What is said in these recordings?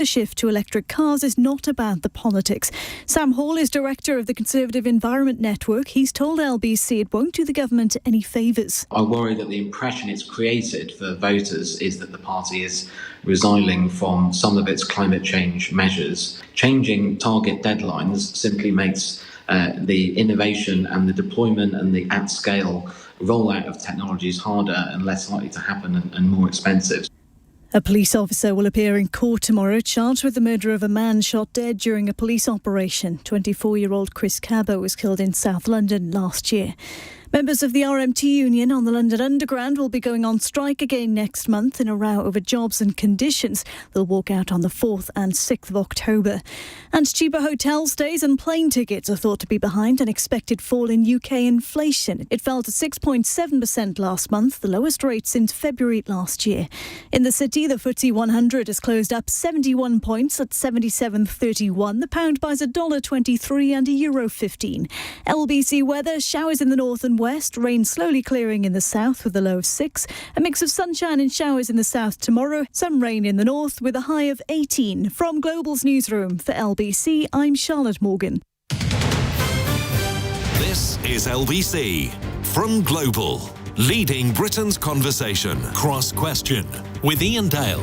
The shift to electric cars is not about the politics. Sam Hall is director of the Conservative Environment Network. He's told LBC it won't do the government any favours. I worry that the impression it's created for voters is that the party is resiling from some of its climate change measures. Changing target deadlines simply makes the innovation and the deployment and the at-scale rollout of technologies harder and less likely to happen and more expensive. A police officer will appear in court tomorrow, charged with the murder of a man shot dead during a police operation. 24-year-old Chris Cabot was killed in South London last year. Members of the RMT union on the London Underground will be going on strike again next month in a row over jobs and conditions. They'll walk out on the 4th and 6th of October. And cheaper hotel stays and plane tickets are thought to be behind an expected fall in UK inflation. It fell to 6.7% last month, the lowest rate since February last year. In the city, the FTSE 100 has closed up 71 points at 77.31. The pound buys $1.23 and €1.15. LBC weather, showers in the north and west, rain slowly clearing in the south with a low of 6. A mix of sunshine and showers in the south tomorrow, some rain in the north with a high of 18. From Global's newsroom for LBC, I'm Charlotte Morgan. This is LBC from Global, leading Britain's conversation. Cross Question with Iain Dale.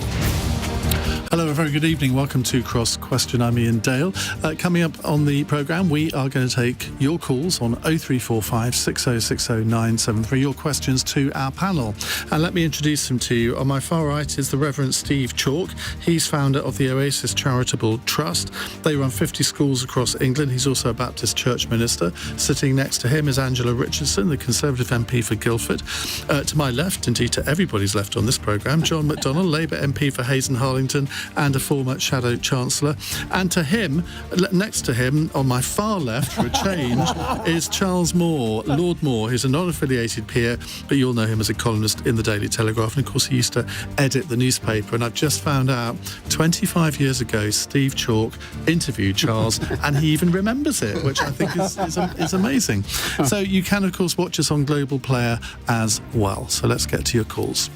Hello, a very good evening. Welcome to Cross Question. I'm Iain Dale. Coming up on the programme, we are going to take your calls on 0345 6060 973, your questions to our panel. And let me introduce them to you. On my far right is the Reverend Steve Chalke. He's founder of the Oasis Charitable Trust. They run 50 schools across England. He's also a Baptist church minister. Sitting next to him is Angela Richardson, the Conservative MP for Guildford. To my left, indeed to everybody's left on this programme, John McDonnell, Labour MP for Hayes and Harlington, and a former Shadow Chancellor. And to him, next to him, on my far left, for a change, is Charles Moore, Lord Moore, who's a non-affiliated peer, but you'll know him as a columnist in the Daily Telegraph. And of course, he used to edit the newspaper. And I've just found out, 25 years ago, Steve Chalke interviewed Charles, and he even remembers it, which I think is amazing. So you can, of course, watch us on Global Player as well. So let's get to your calls.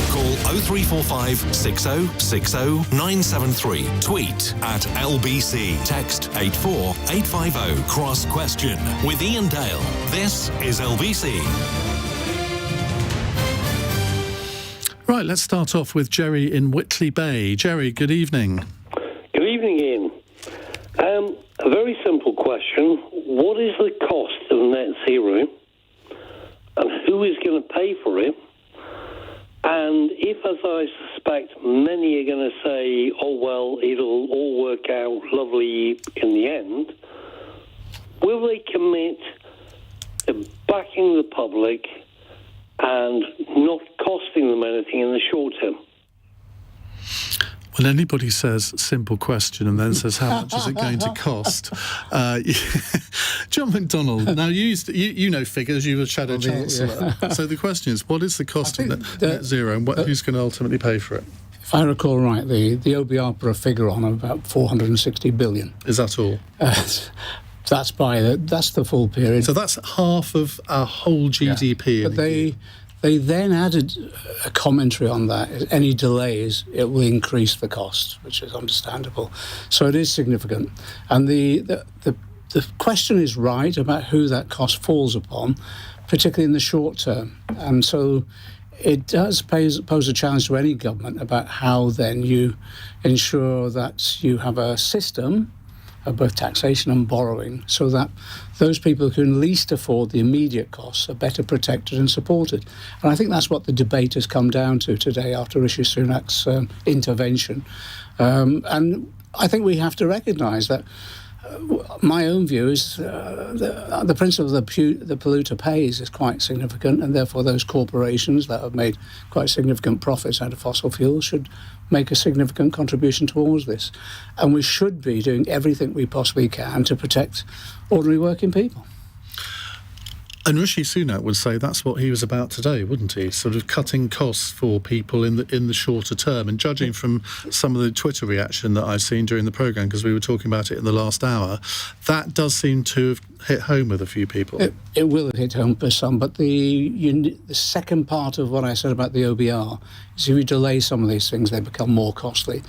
Call 0345 6060 973. Tweet at LBC. Text 84850. Cross Question with Iain Dale. This is LBC. Right, let's start off with Jerry in Whitley Bay. Jerry, good evening. Good evening, Ian. A very simple question. What is the cost of net zero? And who is going to pay for it? And if, as I suspect, many are going to say, oh, well, it'll all work out lovely in the end, will they commit to backing the public and not costing them anything in the short term? When anybody says simple question and then says how much is it going to cost, John McDonnell, now you know figures, you were Shadow Chancellor. Yeah. So the question is, what is the cost of net zero and who's going to ultimately pay for it? If I recall right, the OBR put a figure on of about 460 billion. Is that all? That's the full period. So that's half of our whole GDP. Yeah. But they then added a commentary on that. Any delays, it will increase the cost, which is understandable. So it is significant. And the question is right about who that cost falls upon, particularly in the short term. And so it does pose a challenge to any government about how then you ensure that you have a system of both taxation and borrowing so that those people who can least afford the immediate costs are better protected and supported. And I think that's what the debate has come down to today after Rishi Sunak's intervention. And I think we have to recognise that my own view is the principle of the polluter pays is quite significant, and therefore those corporations that have made quite significant profits out of fossil fuels should make a significant contribution towards this. And we should be doing everything we possibly can to protect ordinary working people. And Rishi Sunak would say that's what he was about today, wouldn't he? Sort of cutting costs for people in the shorter term. And judging from some of the Twitter reaction that I've seen during the programme, because we were talking about it in the last hour, that does seem to have hit home with a few people. It will hit home for some, but the second part of what I said about the OBR is if you delay some of these things, they become more costly.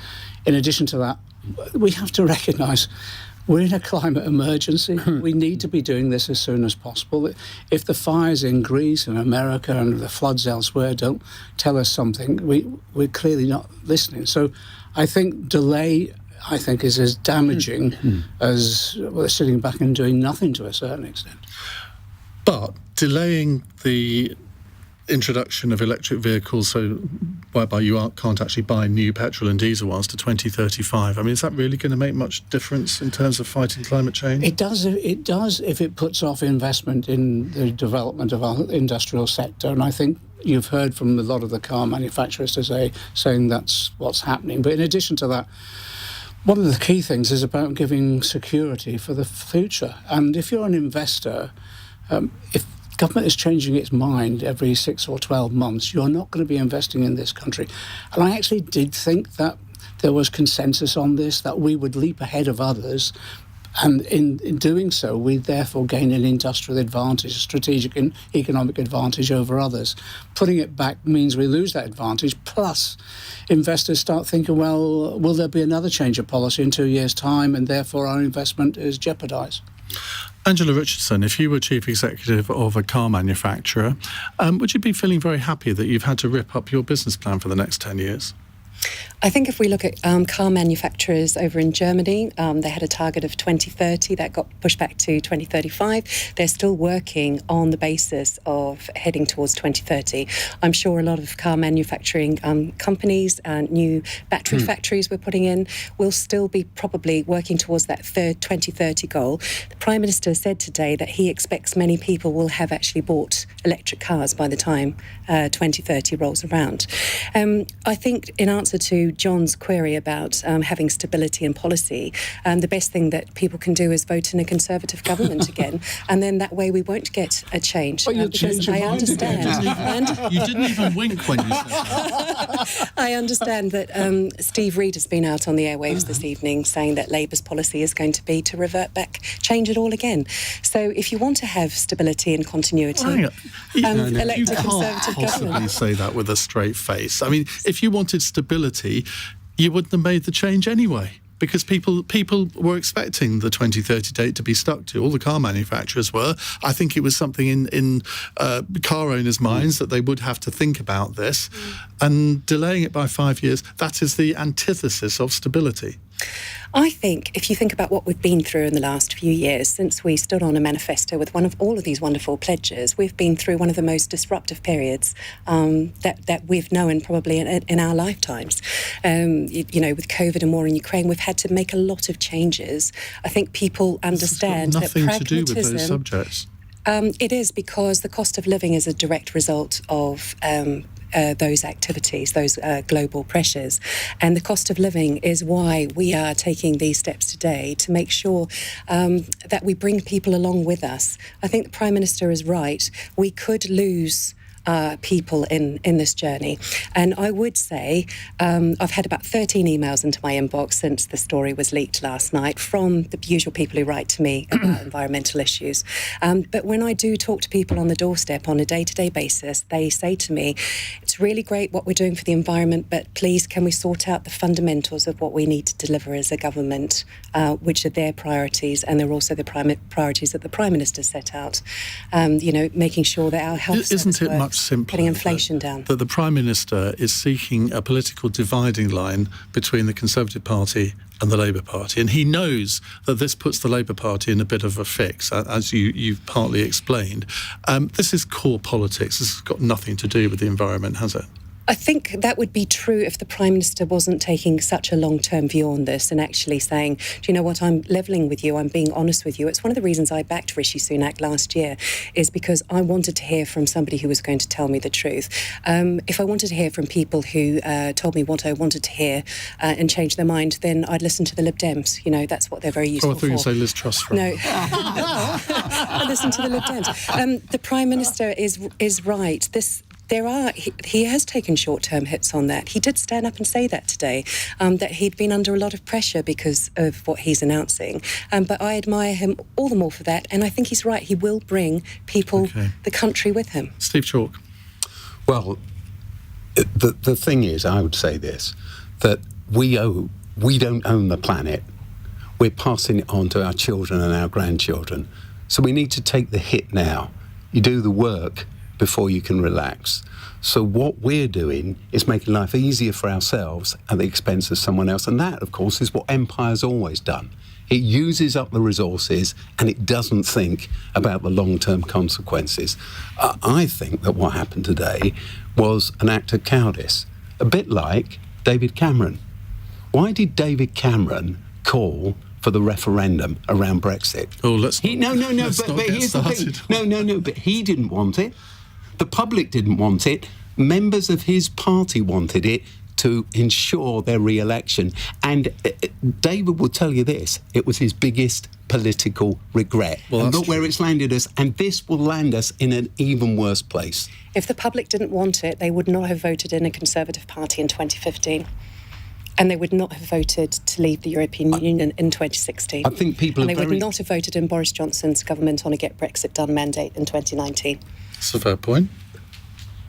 In addition to that, we have to recognise we're in a climate emergency. We need to be doing this as soon as possible. If the fires in Greece and America and the floods elsewhere don't tell us something, we're clearly not listening. So I think delay, is as damaging as sitting back and doing nothing to a certain extent. But delaying the introduction of electric vehicles, so whereby you can't actually buy new petrol and diesel ones, to 2035. I mean, is that really going to make much difference in terms of fighting climate change? It does if it puts off investment in the development of our industrial sector. And I think you've heard from a lot of the car manufacturers saying that's what's happening. But in addition to that, one of the key things is about giving security for the future. And if you're an investor, if government is changing its mind every 6 or 12 months, you're not going to be investing in this country. And I actually did think that there was consensus on this, that we would leap ahead of others. And in doing so, we therefore gain an industrial advantage, a strategic and economic advantage over others. Putting it back means we lose that advantage, plus investors start thinking, well, will there be another change of policy in 2 years' time, and therefore our investment is jeopardised. Angela Richardson, if you were chief executive of a car manufacturer, would you be feeling very happy that you've had to rip up your business plan for the next 10 years? I think if we look at car manufacturers over in Germany, they had a target of 2030 that got pushed back to 2035. They're still working on the basis of heading towards 2030. I'm sure a lot of car manufacturing companies and new battery factories we're putting in will still be probably working towards that 2030 goal. The Prime Minister said today that he expects many people will have actually bought electric cars by the time 2030 rolls around. I think in answer to John's query about having stability in policy, the best thing that people can do is vote in a Conservative government again, and then that way we won't get a change. But you'll change your I mind understand. again. You didn't even wink when you said that. I understand that Steve Reid has been out on the airwaves this evening saying that Labour's policy is going to be to revert back, change it all again. So if you want to have stability and continuity, elect a Conservative government. You can't possibly say that with a straight face. I mean, if you wanted stability, you wouldn't have made the change anyway, because people were expecting the 2030 date to be stuck to. All the car manufacturers were. I think it was something in car owners' minds that they would have to think about this, and delaying it by 5 years, that is the antithesis of stability. I think if you think about what we've been through in the last few years, since we stood on a manifesto with one of all of these wonderful pledges, we've been through one of the most disruptive periods that we've known probably in our lifetimes. With COVID and war in Ukraine, we've had to make a lot of changes. I think people understand that pragmatism... nothing to do with those subjects. It is, because the cost of living is a direct result of... those activities, those global pressures. And the cost of living is why we are taking these steps today to make sure that we bring people along with us. I think the Prime Minister is right. We could lose people in this journey. And I would say I've had about 13 emails into my inbox since the story was leaked last night from the usual people who write to me about environmental issues. But when I do talk to people on the doorstep on a day-to-day basis, they say to me, it's really great what we're doing for the environment, but please can we sort out the fundamentals of what we need to deliver as a government, which are their priorities, and they're also the priorities that the Prime Minister set out. Making sure that our health Isn't it works, much simpler getting inflation down. That the Prime Minister is seeking a political dividing line between the Conservative Party and the Labour Party, and he knows that this puts the Labour Party in a bit of a fix, as you've partly explained. This is core politics. This has got nothing to do with the environment, has it? I think that would be true if the Prime Minister wasn't taking such a long-term view on this and actually saying, do you know what, I'm levelling with you, I'm being honest with you. It's one of the reasons I backed Rishi Sunak last year, is because I wanted to hear from somebody who was going to tell me the truth. If I wanted to hear from people who told me what I wanted to hear and change their mind, then I'd listen to the Lib Dems. You know, that's what they're very useful for. I thought you say Liz Truss. No. I listen to the Lib Dems. The Prime Minister is right. He has taken short-term hits on that. He did stand up and say that today, that he'd been under a lot of pressure because of what he's announcing. But I admire him all the more for that, and I think he's right. He will bring people, the country with him. Steve Chalke. Well, the thing is, I would say this, that we don't own the planet. We're passing it on to our children and our grandchildren. So we need to take the hit now. You do the work before you can relax. So what we're doing is making life easier for ourselves at the expense of someone else. And that, of course, is what empire's always done. It uses up the resources and it doesn't think about the long-term consequences. I think that what happened today was an act of cowardice, a bit like David Cameron. Why did David Cameron call for the referendum around Brexit? Oh, let's but here's the thing. But he didn't want it. The public didn't want it. Members of his party wanted it to ensure their re-election. And David will tell you this, it was his biggest political regret. Well, and look where it's landed us, and this will land us in an even worse place. If the public didn't want it, they would not have voted in a Conservative Party in 2015. And they would not have voted to leave the European Union in 2016. I think people and they would not have voted in Boris Johnson's government on a Get Brexit Done mandate in 2019. That's a fair point.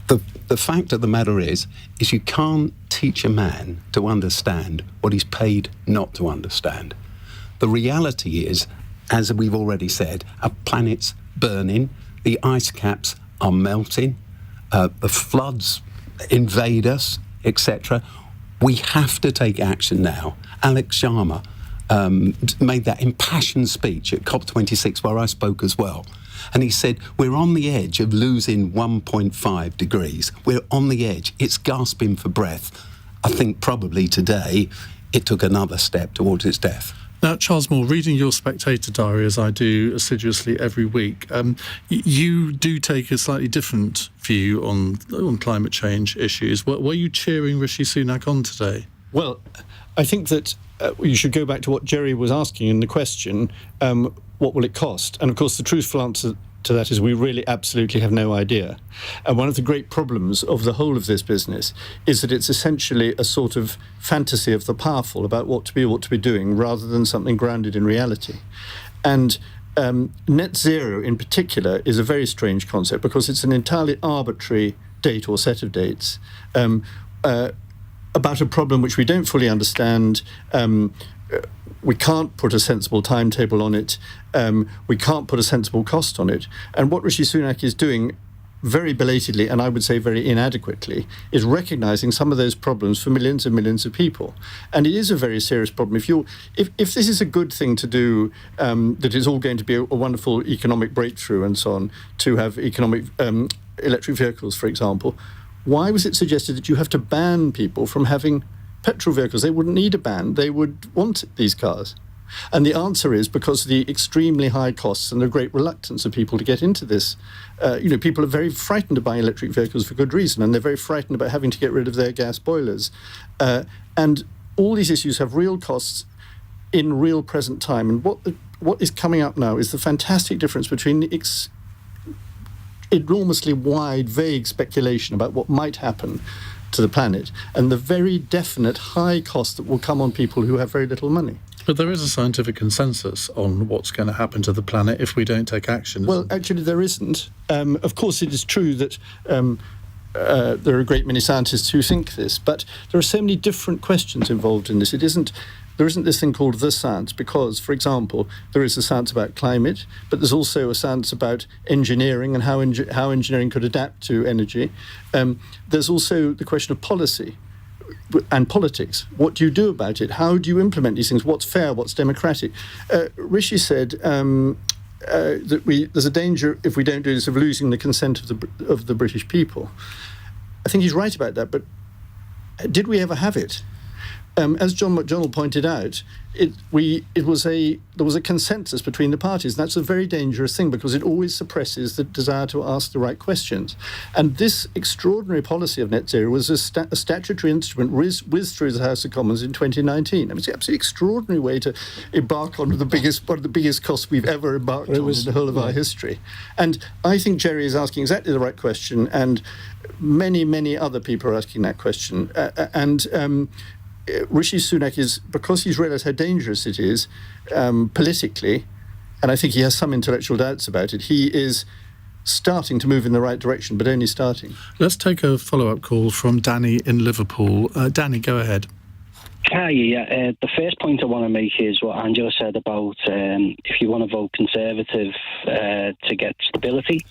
The fact of the matter is you can't teach a man to understand what he's paid not to understand. The reality is, as we've already said, our planet's burning, the ice caps are melting, the floods invade us, etc. We have to take action now. Alex Sharma made that impassioned speech at COP26 where I spoke as well. And he said, we're on the edge of losing 1.5 degrees. We're on the edge. It's gasping for breath. I think probably today it took another step towards its death. Now, Charles Moore, reading your Spectator diary, as I do assiduously every week, you do take a slightly different view on climate change issues. Were you cheering Rishi Sunak on today? Well, I think that you should go back to what Jerry was asking in the question, what will it cost? And of course, the truthful answer to that is we really absolutely have no idea. And one of the great problems of the whole of this business is that it's essentially a sort of fantasy of the powerful about what to be doing rather than something grounded in reality. And net zero in particular is a very strange concept because it's an entirely arbitrary date or set of dates about a problem which we don't fully understand. We can't put a sensible timetable on it. We can't put a sensible cost on it. And what Rishi Sunak is doing very belatedly, and I would say very inadequately, is recognising some of those problems for millions and millions of people. And it is a very serious problem. If this is a good thing to do, that is all going to be a wonderful economic breakthrough and so on, to have economic electric vehicles, for example, why was it suggested that you have to ban people from having petrol vehicles? They wouldn't need a ban. They would want these cars. And the answer is because of the extremely high costs and the great reluctance of people to get into this. People are very frightened of buying electric vehicles for good reason, and they're very frightened about having to get rid of their gas boilers. And all these issues have real costs in real present time. And what is coming up now is the fantastic difference between the enormously wide, vague speculation about what might happen to the planet and the very definite high cost that will come on people who have very little money. But there is a scientific consensus on what's going to happen to the planet if we don't take action. Well, actually, there isn't. Of course, it is true that there are a great many scientists who think this, but there are so many different questions involved in this. There isn't this thing called the science because, for example, there is a science about climate, but there's also a science about engineering and how engineering could adapt to energy. There's also the question of policy and politics. What do you do about it? How do you implement these things? What's fair? What's democratic? Rishi said that there's a danger if we don't do this of losing the consent of the British people. I think he's right about that, but did we ever have it? As John McDonnell pointed out, there was a consensus between the parties. And that's a very dangerous thing because it always suppresses the desire to ask the right questions. And this extraordinary policy of net zero was a statutory instrument whizzed through the House of Commons in 2019. I mean, it's an absolutely extraordinary way to embark on one of the biggest costs we've ever embarked on in the whole of our history. And I think Jerry is asking exactly the right question, and many, many other people are asking that question. Rishi Sunak is, because he's realised how dangerous it is politically, and I think he has some intellectual doubts about it, he is starting to move in the right direction, but only starting. Let's take a follow-up call from Danny in Liverpool. Danny, go ahead. Hi, yeah. The first point I want to make is what Angela said about if you want to vote Conservative to get stability.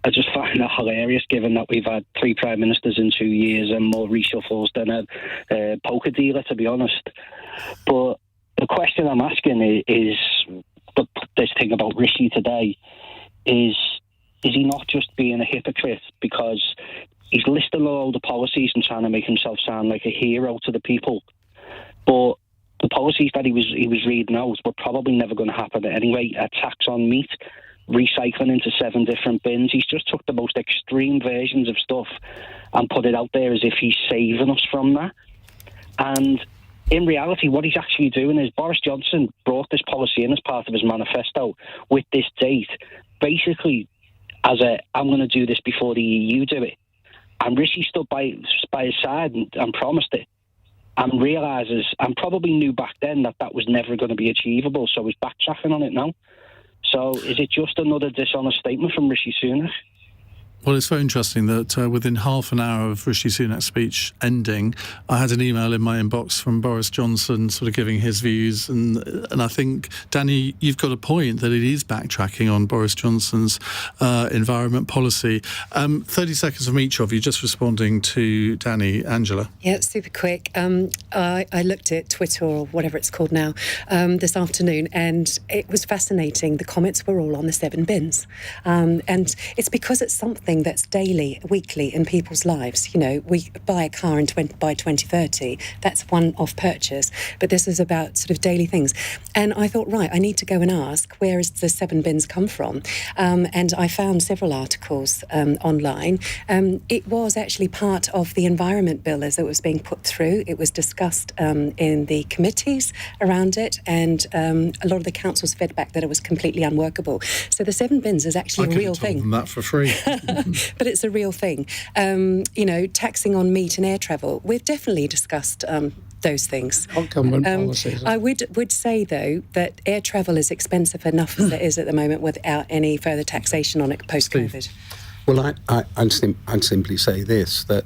I just find that hilarious, given that we've had 3 Prime Ministers in 2 years and more reshuffles than a poker dealer, to be honest. But the question I'm asking is this thing about Rishi today, is he not just being a hypocrite because he's listing all the policies and trying to make himself sound like a hero to the people? But the policies that he was reading out were probably never going to happen anyway. A tax on meat, recycling into 7 different bins. He's just took the most extreme versions of stuff and put it out there as if he's saving us from that. And in reality, what he's actually doing is Boris Johnson brought this policy in as part of his manifesto with this date, basically as I'm going to do this before the EU do it. And Rishi stood by his side and promised it, and realises, and probably knew back then, that was never going to be achievable, so he's backtracking on it now. So is it just another dishonest statement from Rishi Sunak? Well, it's very interesting that within half an hour of Rishi Sunak's speech ending, I had an email in my inbox from Boris Johnson sort of giving his views. And I think, Danny, you've got a point that it is backtracking on Boris Johnson's environment policy. 30 seconds from each of you, just responding to Danny. Angela? Yeah, super quick. I looked at Twitter, or whatever it's called now, this afternoon, and it was fascinating. The comments were all on the 7 bins. And it's because it's something that's daily, weekly in people's lives. You know, we buy a car by 2030. That's one-off purchase. But this is about sort of daily things. And I thought, right, I need to go and ask, where is the 7 bins come from? And I found several articles online. It was actually part of the Environment Bill as it was being put through. It was discussed in the committees around it, and a lot of the council's feedback that it was completely unworkable. So the 7 bins is actually a real thing. I could have told them that for free. But it's a real thing. You know, taxing on meat and air travel, we've definitely discussed those things. I would say, though, that air travel is expensive enough as it is at the moment without any further taxation on it post-COVID. Well, I'd simply say this, that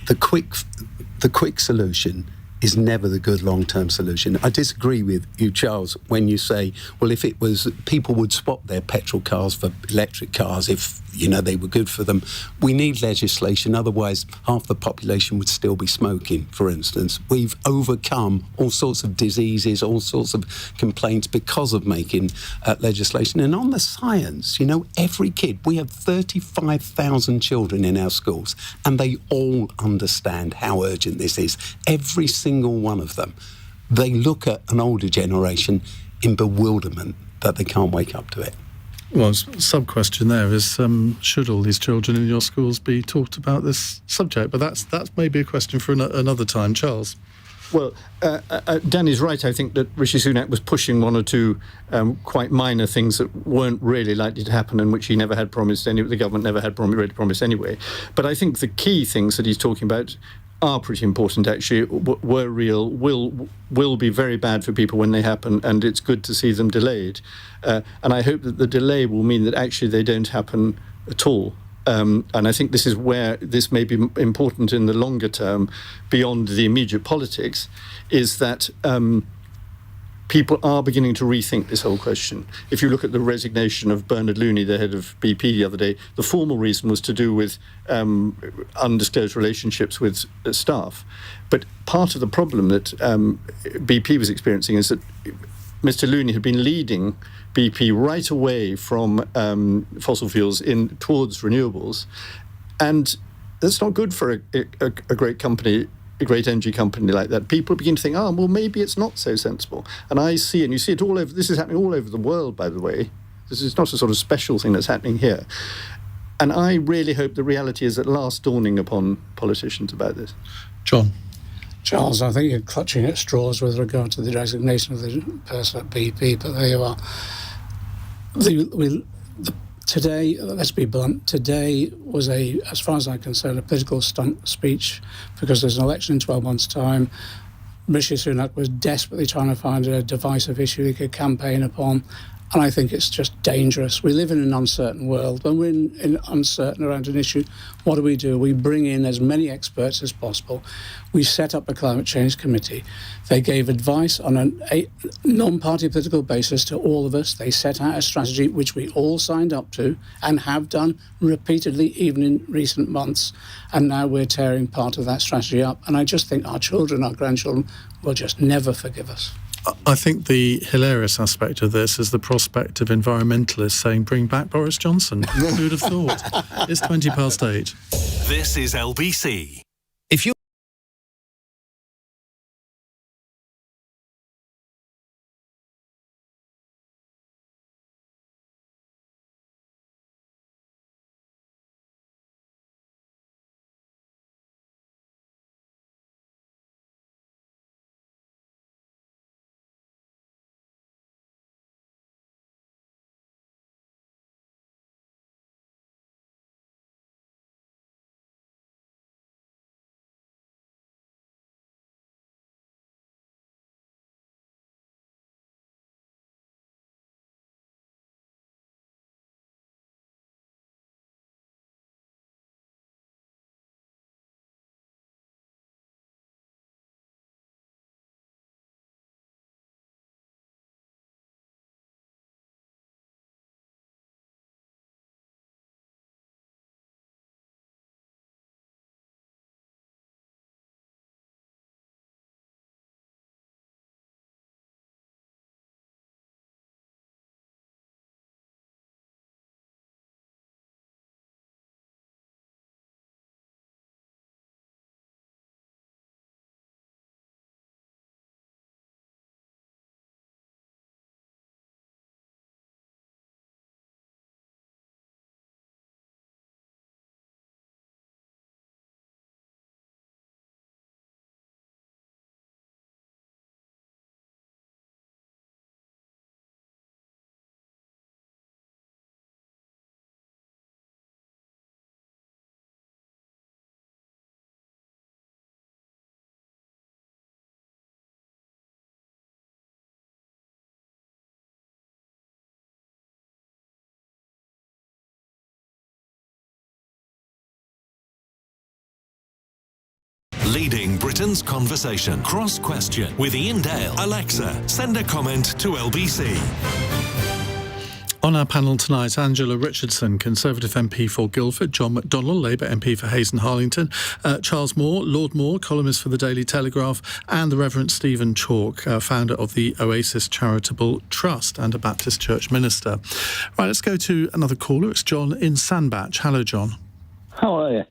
the quick solution is never the good long-term solution. I disagree with you, Charles, when you say, well, if it was, people would swap their petrol cars for electric cars if, you know, they were good for them. We need legislation, otherwise half the population would still be smoking, for instance. We've overcome all sorts of diseases, all sorts of complaints because of making legislation. And on the science, you know, every kid, we have 35,000 children in our schools, and they all understand how urgent this is. Every single one of them. They look at an older generation in bewilderment that they can't wake up to it. Well, sub-question there is, should all these children in your schools be taught about this subject? But that's maybe a question for another time. Charles? Well, Danny's right. I think that Rishi Sunak was pushing 1 or 2 quite minor things that weren't really likely to happen and which he never had promised, the government never had ready to promise anyway. But I think the key things that he's talking about are pretty important, actually, were real, will be very bad for people when they happen, and it's good to see them delayed. And I hope that the delay will mean that actually they don't happen at all. And I think this is where this may be important in the longer term, beyond the immediate politics, is that people are beginning to rethink this whole question. If you look at the resignation of Bernard Looney, the head of BP, the other day, the formal reason was to do with undisclosed relationships with staff. But part of the problem that BP was experiencing is that Mr. Looney had been leading BP right away from fossil fuels towards renewables, And that's not good for a great company, a great energy company like that. People begin to think, oh, well, maybe it's not so sensible. And I see, and you see it all over, this is happening all over the world, by the way. This is not a sort of special thing that's happening here. And I really hope the reality is at last dawning upon politicians about this. John. Charles, I think you're clutching at straws with regard to the designation of the person at BP, but there you are. Today, let's be blunt, today was as far as I'm concerned, a political stunt speech, because there's an election in 12 months' time. Rishi Sunak was desperately trying to find a divisive issue he could campaign upon, and I think it's just dangerous. We live in an uncertain world. When we're uncertain around an issue, what do? We bring in as many experts as possible. We set up a climate change committee. They gave advice on a non-party political basis to all of us. They set out a strategy which we all signed up to and have done repeatedly, even in recent months. And now we're tearing part of that strategy up. And I just think our children, our grandchildren, will just never forgive us. I think the hilarious aspect of this is the prospect of environmentalists saying, bring back Boris Johnson. Who would have thought? It's 8:20. This is LBC. If you leading Britain's conversation. Cross Question with Iain Dale. Alexa, send a comment to LBC. On our panel tonight, Angela Richardson, Conservative MP for Guildford, John McDonnell, Labour MP for Hayes and Harlington, Charles Moore, Lord Moore, columnist for the Daily Telegraph, and the Reverend Stephen Chalke, founder of the Oasis Charitable Trust and a Baptist church minister. Right, let's go to another caller. It's John in Sandbach. Hello, John. How are you?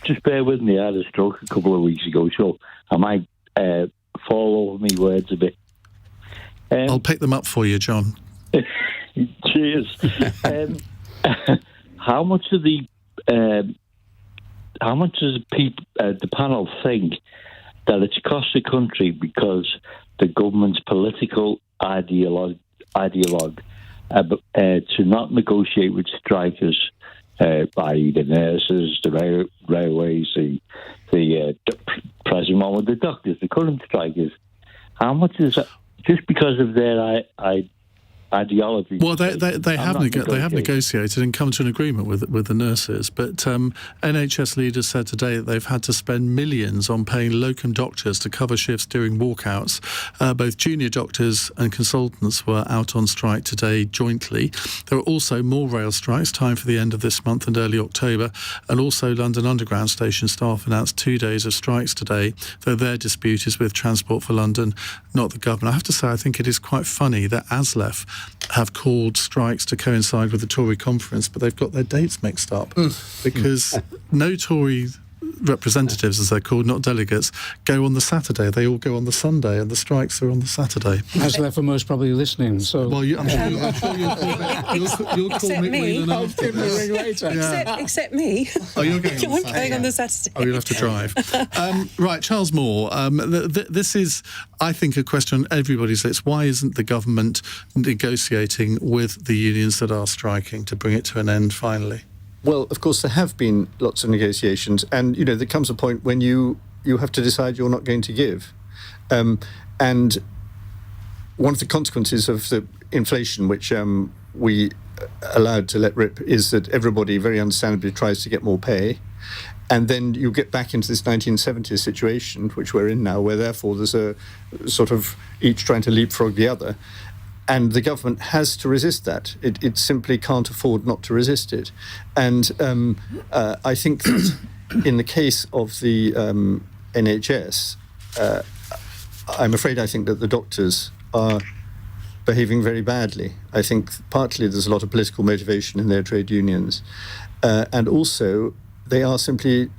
Just bear with me. I had a stroke a couple of weeks ago, so I might fall over me words a bit. I'll pick them up for you, John. Cheers. How much does the panel think that it's cost the country because the government's political ideologue to not negotiate with strikers, i.e. the nurses, the railways, the present moment, the doctors, the current strikers? How much is that just because of their ideology? Well, they have negotiated and come to an agreement with the nurses, but NHS leaders said today that they've had to spend millions on paying locum doctors to cover shifts during walkouts. Both junior doctors and consultants were out on strike today jointly. There are also more rail strikes timed for the end of this month and early October, and also London Underground station staff announced 2 days of strikes today, though their dispute is with Transport for London, not the government. I have to say, I think it is quite funny that ASLEF have called strikes to coincide with the Tory conference, but they've got their dates mixed up because no Tory representatives, as they're called, not delegates, go on the Saturday. They all go on the Sunday, and the strikes are on the Saturday. As they're for most probably listening. So, well, I'm sure you'll call Mick Whelan after this. Except me. Oh, you're going on the Saturday. I'm going on the Saturday. Oh, you'll have to drive. Right, Charles Moore. This is, I think, a question on everybody's lips. Why isn't the government negotiating with the unions that are striking to bring it to an end finally? Well, of course, there have been lots of negotiations, and there comes a point when you have to decide you're not going to give. And one of the consequences of the inflation, which we allowed to let rip, is that everybody very understandably tries to get more pay. And then you get back into this 1970s situation, which we're in now, where therefore there's a sort of each trying to leapfrog the other. And the government has to resist that. It simply can't afford not to resist it. And I think that in the case of the NHS, I'm afraid I think that the doctors are behaving very badly. I think partly there's a lot of political motivation in their trade unions. And also they are simply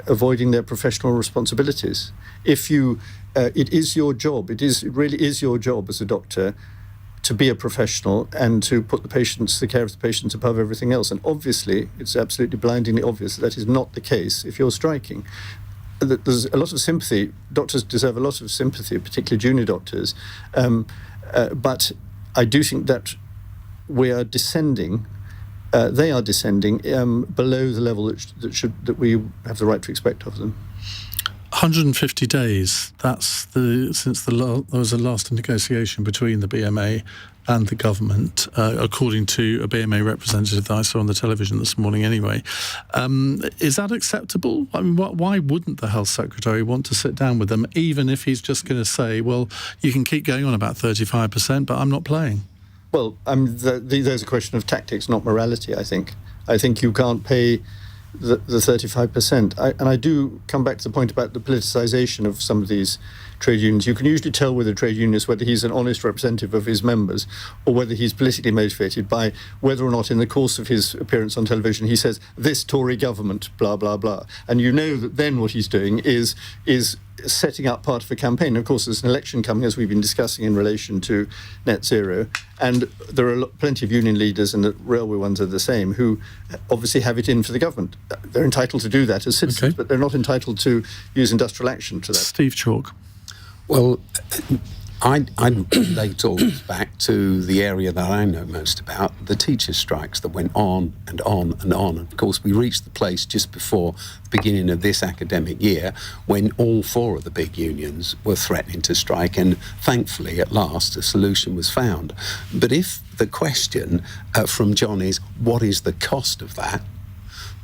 avoiding their professional responsibilities. If you, it is your job, it really is your job as a doctor to be a professional and to put the care of the patients above everything else. And obviously, it's absolutely blindingly obvious that is not the case if you're striking. There's a lot of sympathy. Doctors deserve a lot of sympathy, particularly junior doctors. But I do think that we are descending. They are descending below the level that we have the right to expect of them. 150 days. That's since there was a last negotiation between the BMA and the government, according to a BMA representative that I saw on the television this morning. Anyway, is that acceptable? I mean, why wouldn't the health secretary want to sit down with them, even if he's just going to say, "Well, you can keep going on about 35%, but I'm not playing"? Well, there's a question of tactics, not morality. I think you can't pay the 35%. And I do come back to the point about the politicisation of some of these trade unions. You can usually tell with a trade unionist whether he's an honest representative of his members or whether he's politically motivated by whether or not in the course of his appearance on television he says, "This Tory government, blah, blah, blah." And you know that then what he's doing is setting up part of a campaign. Of course, there's an election coming, as we've been discussing, in relation to net zero. And there are plenty of union leaders, and the railway ones are the same, who obviously have it in for the government. They're entitled to do that as citizens, but they're not entitled to use industrial action to that. Steve Chalke. Well, I relate all this back to the area that I know most about, the teachers' strikes that went on and on and on. And of course, we reached the place just before the beginning of this academic year when all four of the big unions were threatening to strike, and thankfully, at last, a solution was found. But if the question from John is, what is the cost of that?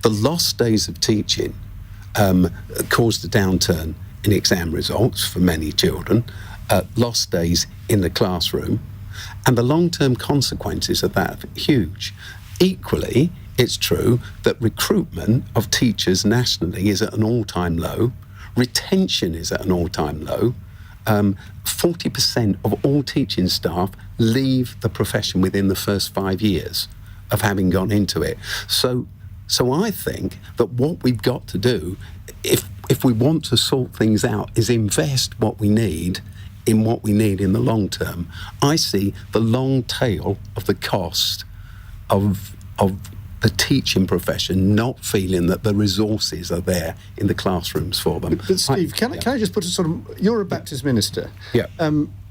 The lost days of teaching caused a downturn in exam results for many children, lost days in the classroom, and the long-term consequences of that are huge. Equally, it's true that recruitment of teachers nationally is at an all-time low. Retention is at an all-time low. 40% of all teaching staff leave the profession within the first 5 years of having gone into it. So I think that what we've got to do, if we want to sort things out, is invest what we need in what we need in the long term. I see the long tail of the cost of the teaching profession not feeling that the resources are there in the classrooms for them. But Steve, can I just put a sort of... You're a Baptist minister. Yeah.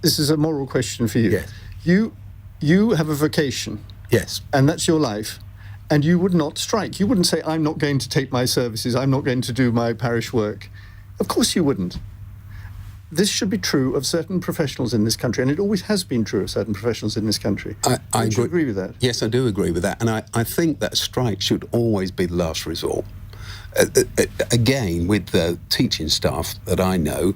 This is a moral question for you. Yes. You have a vocation. Yes. And that's your life. And you would not strike. You wouldn't say, "I'm not going to take my services, I'm not going to do my parish work." Of course you wouldn't. This should be true of certain professionals in this country, and it always has been true of certain professionals in this country. I agree with that. Yes, I do agree with that. And I think that strike should always be the last resort. Again, with the teaching staff that I know,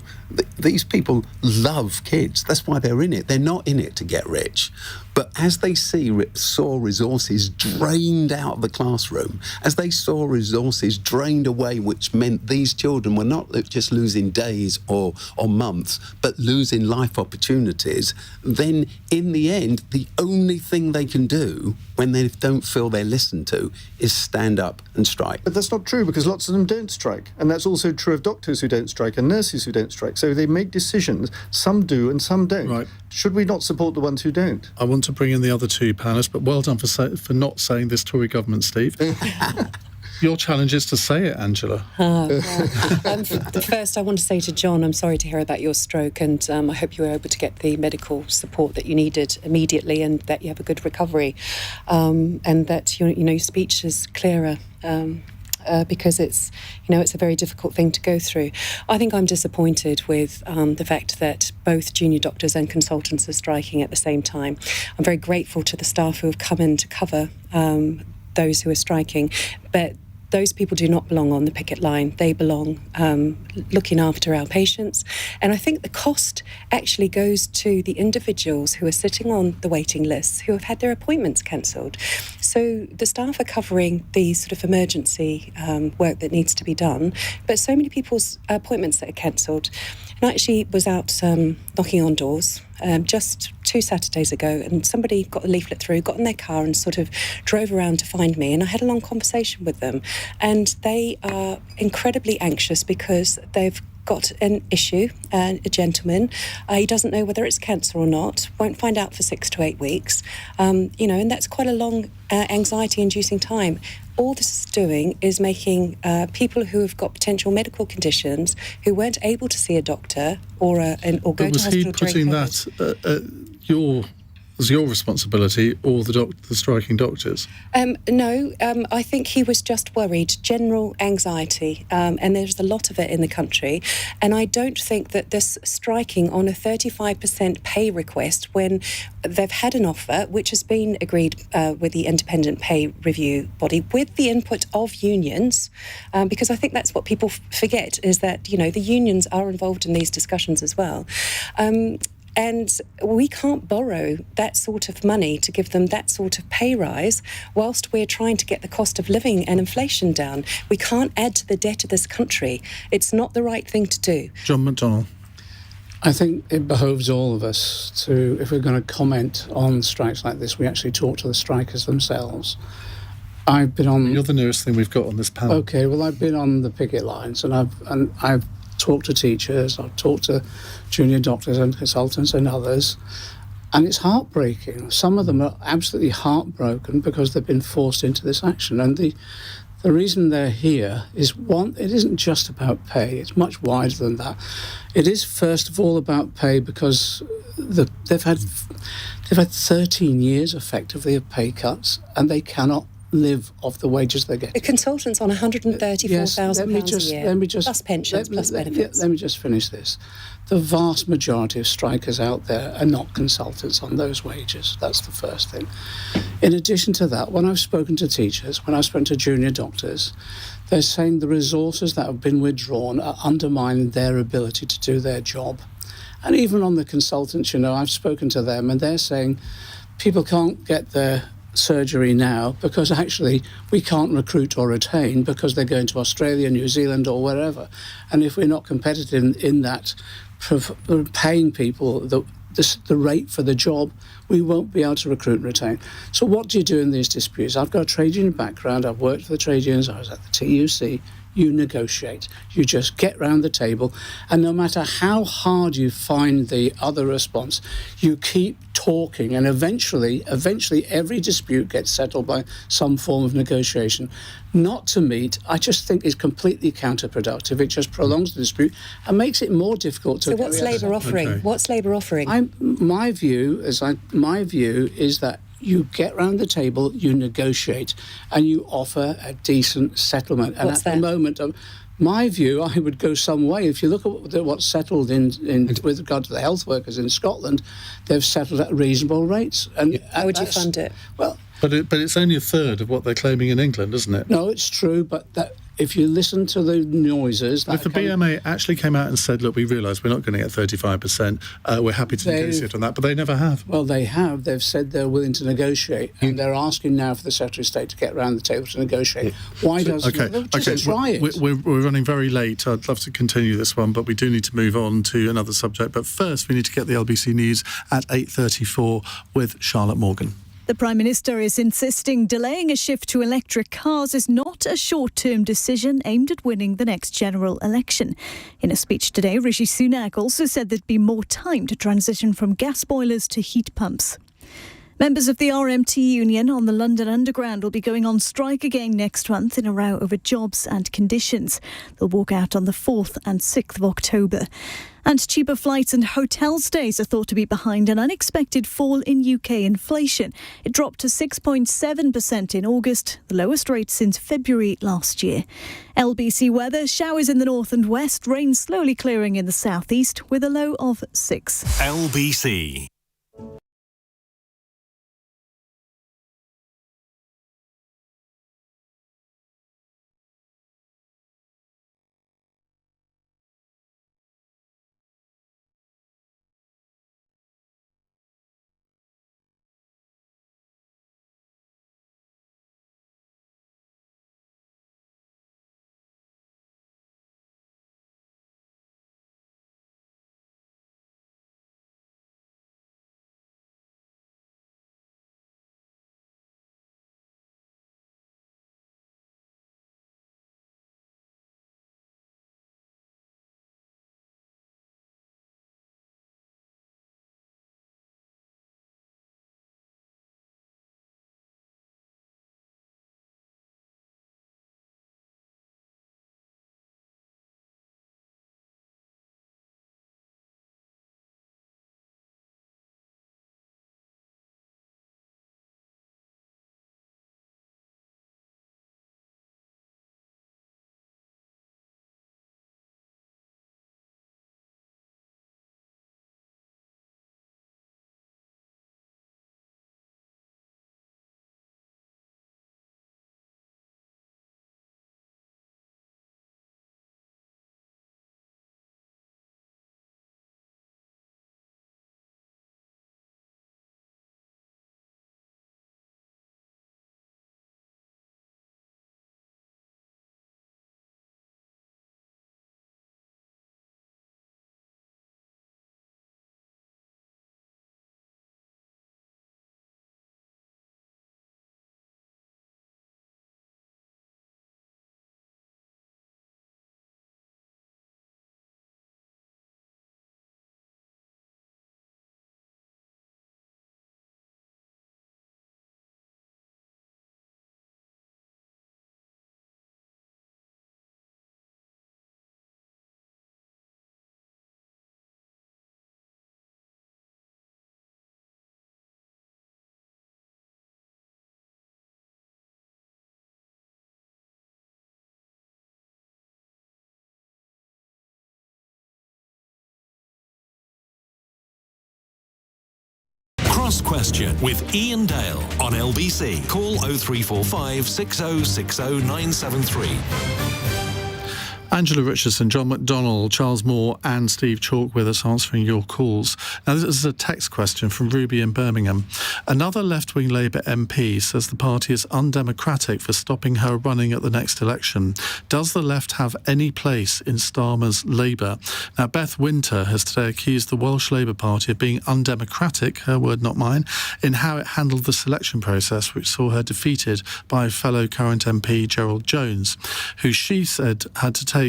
these people love kids. That's why they're in it. They're not in it to get rich. But as they saw resources drained out of the classroom, as they saw resources drained away, which meant these children were not just losing days or months, but losing life opportunities, then in the end, the only thing they can do when they don't feel they're listened to is stand up and strike. But that's not true, because lots of them don't strike. And that's also true of doctors who don't strike and nurses who don't strike. So they make decisions. Some do and some don't. Right. Should we not support the ones who don't? I want to bring in the other two panellists, but well done for not saying this Tory government, Steve. Your challenge is to say it, Angela. First, I want to say to John, I'm sorry to hear about your stroke, and I hope you were able to get the medical support that you needed immediately, and that you have a good recovery, and that your speech is clearer. Because it's a very difficult thing to go through. I think I'm disappointed with the fact that both junior doctors and consultants are striking at the same time. I'm very grateful to the staff who have come in to cover those who are striking, but those people do not belong on the picket line. They belong looking after our patients. And I think the cost actually goes to the individuals who are sitting on the waiting lists, who have had their appointments cancelled. So the staff are covering the sort of emergency work that needs to be done, but so many people's appointments that are cancelled. And I actually was out knocking on doors just 2 Saturdays ago, and somebody got a leaflet through, got in their car and sort of drove around to find me, and I had a long conversation with them, and they are incredibly anxious because they've got an issue, a gentleman, he doesn't know whether it's cancer or not, won't find out for 6 to 8 weeks, and that's quite a long anxiety-inducing time. All this is doing is making people who have got potential medical conditions, who weren't able to see a doctor or go to hospital during COVID. Was he putting that as your responsibility, or the striking doctors? No, I think he was just worried, general anxiety, and there's a lot of it in the country. And I don't think that this striking on a 35% pay request, when they've had an offer which has been agreed with the independent pay review body, with the input of unions, because I think that's what people forget, is that, the unions are involved in these discussions as well. And we can't borrow that sort of money to give them that sort of pay rise whilst we're trying to get the cost of living and inflation down. We can't add to the debt of this country. It's not the right thing to do. John McDonnell. I think it behoves all of us to, if we're going to comment on strikes like this, we actually talk to the strikers themselves. I've been on... You're the nearest thing we've got on this panel. OK, well, I've been on the picket lines, and I've talked to teachers, I've talked to junior doctors and consultants and others, and it's heartbreaking. Some of them are absolutely heartbroken because they've been forced into this action. And the reason they're here is, one, it isn't just about pay, it's much wider than that. It is first of all about pay because they've had 13 years effectively of pay cuts, and they cannot live off the wages they get. The consultant's on £134,000 a year, plus pensions, plus benefits. Let me just finish this. The vast majority of strikers out there are not consultants on those wages. That's the first thing. In addition to that, when I've spoken to teachers, when I've spoken to junior doctors, they're saying the resources that have been withdrawn are undermining their ability to do their job. And even on the consultants, I've spoken to them, and they're saying people can't get their surgery now because actually we can't recruit or retain because they're going to Australia, New Zealand or wherever. And if we're not competitive in that, paying people the rate for the job, we won't be able to recruit and retain. So what do you do in these disputes? I've got a trade union background. I've worked for the trade unions. I was at the TUC. You negotiate. You just get round the table, and no matter how hard you find the other response, you keep talking, and eventually every dispute gets settled by some form of negotiation. Not to meet, I just think, is completely counterproductive. It just prolongs the dispute and makes it more difficult to... So what's Labour offering? Okay. What's Labour offering? My view is that you get round the table, you negotiate, and you offer a decent settlement. And the moment, my view, I would go some way. If you look at what's settled in with regard to the health workers in Scotland, they've settled at reasonable rates. And how would you fund it? Well, but it's only a third of what they're claiming in England, isn't it? No, it's true, but if you listen to the noises... If the BMA actually came out and said, look, we realise we're not going to get 35%, we're happy to negotiate on that, but they never have. Well, they have. They've said they're willing to negotiate, and they're asking now for the Secretary of State to get around the table to negotiate. Why doesn't just try it? We're running very late. I'd love to continue this one, but we do need to move on to another subject. But first, we need to get the LBC News at 8:34 with Charlotte Morgan. The Prime Minister is insisting delaying a shift to electric cars is not a short-term decision aimed at winning the next general election. In a speech today, Rishi Sunak also said there'd be more time to transition from gas boilers to heat pumps. Members of the RMT union on the London Underground will be going on strike again next month in a row over jobs and conditions. They'll walk out on the 4th and 6th of October. And cheaper flights and hotel stays are thought to be behind an unexpected fall in UK inflation. It dropped to 6.7% in August, the lowest rate since February last year. LBC weather, showers in the north and west, rain slowly clearing in the southeast with a low of 6. LBC. Cross Question with Iain Dale on LBC. Call 0345 6060 973. Angela Richardson, John McDonnell, Charles Moore and Steve Chalke with us answering your calls. Now, this is a text question from Ruby in Birmingham. Another left-wing Labour MP says the party is undemocratic for stopping her running at the next election. Does the left have any place in Starmer's Labour? Now, Beth Winter has today accused the Welsh Labour Party of being undemocratic, her word not mine, in how it handled the selection process, which saw her defeated by fellow current MP Gerald Jones, who she said had to take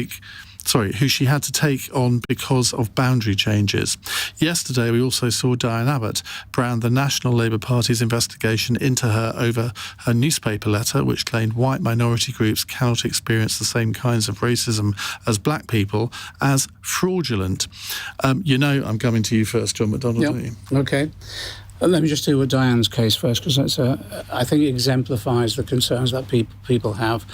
on because of boundary changes. Yesterday, we also saw Diane Abbott brand the National Labour Party's investigation into her over her newspaper letter, which claimed white minority groups cannot experience the same kinds of racism as black people, as fraudulent. I'm coming to you first, John McDonnell, don't you? OK. Let me just deal with Diane's case first, because I think it exemplifies the concerns that people have.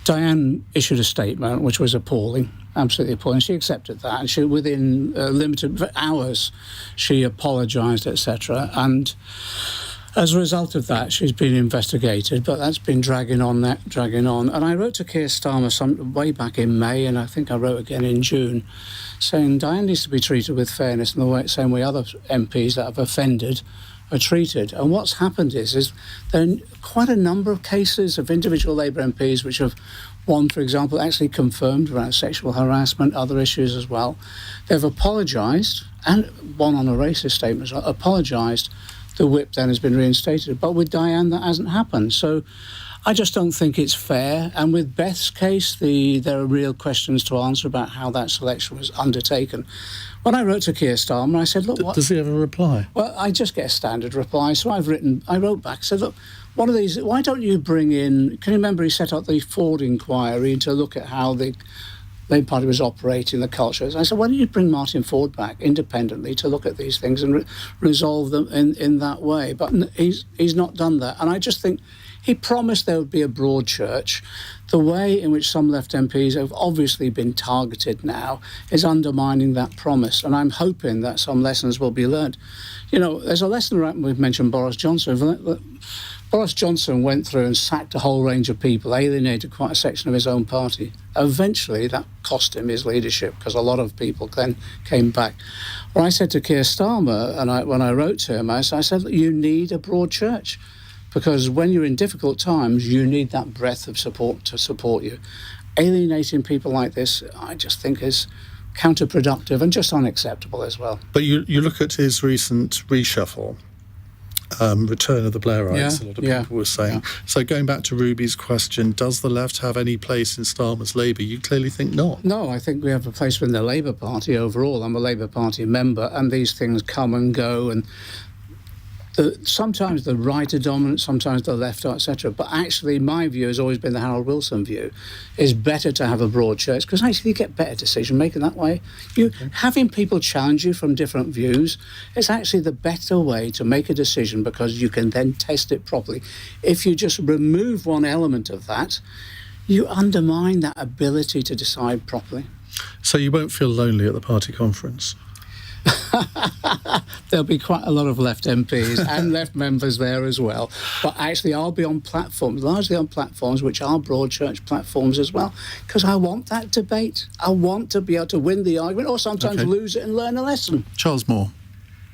Diane issued a statement which was appalling, absolutely appalling. She accepted that, and she, within limited hours, she apologised, etc. And As a result of that, she's been investigated, but that's been dragging on. And I wrote to Keir Starmer way back in May, and I think I wrote again in June, saying Diane needs to be treated with fairness in the same way other MPs that have offended are treated. And what's happened is there are quite a number of cases of individual Labour MPs which have, one, for example, actually confirmed around sexual harassment, other issues as well. They've apologised, and one on a racist statement as well, apologised. The whip then has been reinstated. But with Diane, that hasn't happened. So I just don't think it's fair. And with Beth's case, there are real questions to answer about how that selection was undertaken. When I wrote to Keir Starmer, I said, look, what... Does he ever reply? Well, I just get a standard reply. So I wrote back, said, look, one of these, why don't you bring in... Can you remember he set up the Ford inquiry to look at how the Labour Party was operating, the culture. I said, why don't you bring Martin Ford back independently to look at these things and resolve them in that way? But he's not done that. And I just think he promised there would be a broad church. The way in which some left MPs have obviously been targeted now is undermining that promise. And I'm hoping that some lessons will be learned. You know, there's a lesson around, we've mentioned Boris Johnson. Boris Johnson went through and sacked a whole range of people, alienated quite a section of his own party. Eventually, that cost him his leadership because a lot of people then came back. Well, I said to Keir Starmer, and when I wrote to him, I said, you need a broad church because when you're in difficult times, you need that breadth of support to support you. Alienating people like this, I just think is counterproductive and just unacceptable as well. But you look at his recent reshuffle, return of the Blairites, a lot of people were saying. Yeah. So going back to Ruby's question, does the left have any place in Starmer's Labour? You clearly think not. No, I think we have a place within the Labour Party overall. I'm a Labour Party member, and these things come and go, and sometimes the right are dominant, sometimes the left are, etc. But actually, my view has always been the Harold Wilson view. It's better to have a broad church because actually you get better decision-making that way. Having people challenge you from different views is actually the better way to make a decision because you can then test it properly. If you just remove one element of that, you undermine that ability to decide properly. So you won't feel lonely at the party conference? There'll be quite a lot of left MPs and left members there as well. But actually, I'll be on platforms, largely on platforms which are broad church platforms as well, because I want that debate. I want to be able to win the argument or sometimes lose it and learn a lesson. Charles Moore.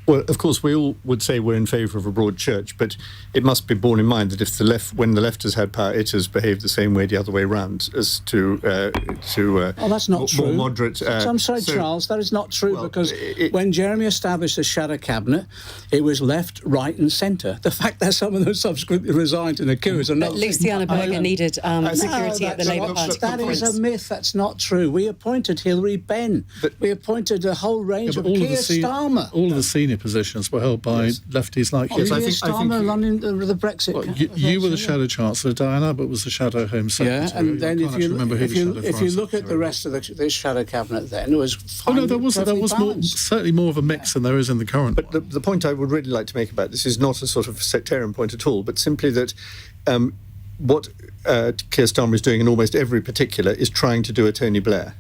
Well, of course, we all would say we're in favour of a broad church, but it must be borne in mind that if when the left has had power, it has behaved the same way the other way round as to that's not true. More moderate. I'm sorry, Charles, that is not true because when Jeremy established the shadow cabinet, it was left, right, and centre. The fact that some of them subsequently resigned in a coup is another. But Luciana Berger needed security at the Labour Party That conference. is a myth. That's not true. We appointed Hilary Benn. We appointed a whole range of Keir Starmer. All of the senior positions were held by lefties like you. Keir Starmer running the Brexit. Well, you were the Shadow Chancellor. Diane Abbott was the Shadow Home Secretary. Yeah, and then if you look at the rest of this Shadow Cabinet, then it was fine. There was certainly more of a mix than there is in the current one. But the point I would really like to make about this is not a sort of sectarian point at all, but simply that what Keir Starmer is doing in almost every particular is trying to do a Tony Blair.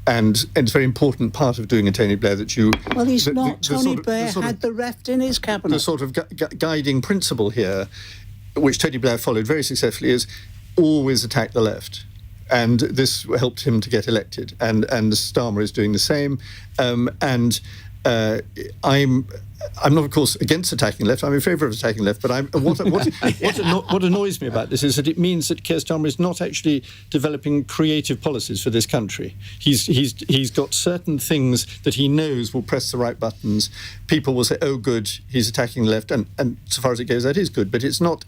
And it's a very important part of doing a Tony Blair that you... Well, he's not. Tony Blair had the left in his cabinet. The sort of guiding principle here, which Tony Blair followed very successfully, is always attack the left. And this helped him to get elected. And Starmer is doing the same. I'm not, of course, against attacking left. I'm in favour of attacking left. But what annoys me about this is that it means that Keir Starmer is not actually developing creative policies for this country. He's got certain things that he knows will press the right buttons. People will say, "Oh, good, he's attacking left," and so far as it goes, that is good. But it's not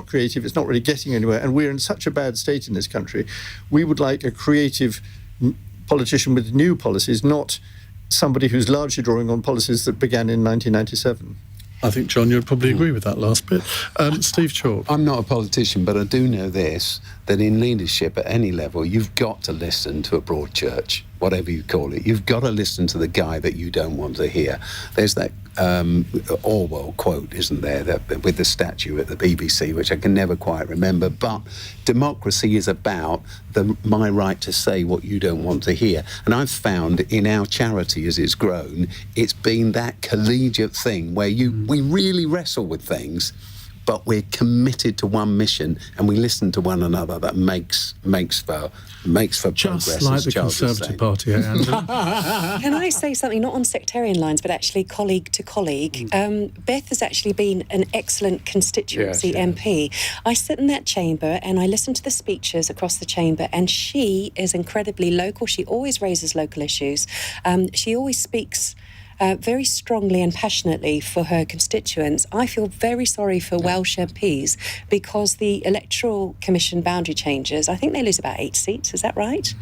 creative. It's not really getting anywhere. And we're in such a bad state in this country. We would like a creative politician with new policies, not somebody who's largely drawing on policies that began in 1997. I think, John, you'd probably agree with that last bit. Steve Chalke. I'm not a politician, but I do know this, that in leadership at any level, you've got to listen to a broad church, whatever you call it. You've got to listen to the guy that you don't want to hear. There's that Orwell quote, isn't there, that with the statue at the BBC, which I can never quite remember. But democracy is about my right to say what you don't want to hear. And I've found in our charity, as it's grown, it's been that collegiate thing where we really wrestle with things, but we're committed to one mission, and we listen to one another. That makes for Just progress. like as the Charles was Conservative saying. Party, Angela. Can I say something, not on sectarian lines, but actually colleague to colleague? Beth has actually been an excellent constituency MP. I sit in that chamber and I listen to the speeches across the chamber, and she is incredibly local. She always raises local issues. She always speaks very strongly and passionately for her constituents. I feel very sorry for Welsh MPs because the Electoral Commission boundary changes, I think they lose about 8 seats, is that right?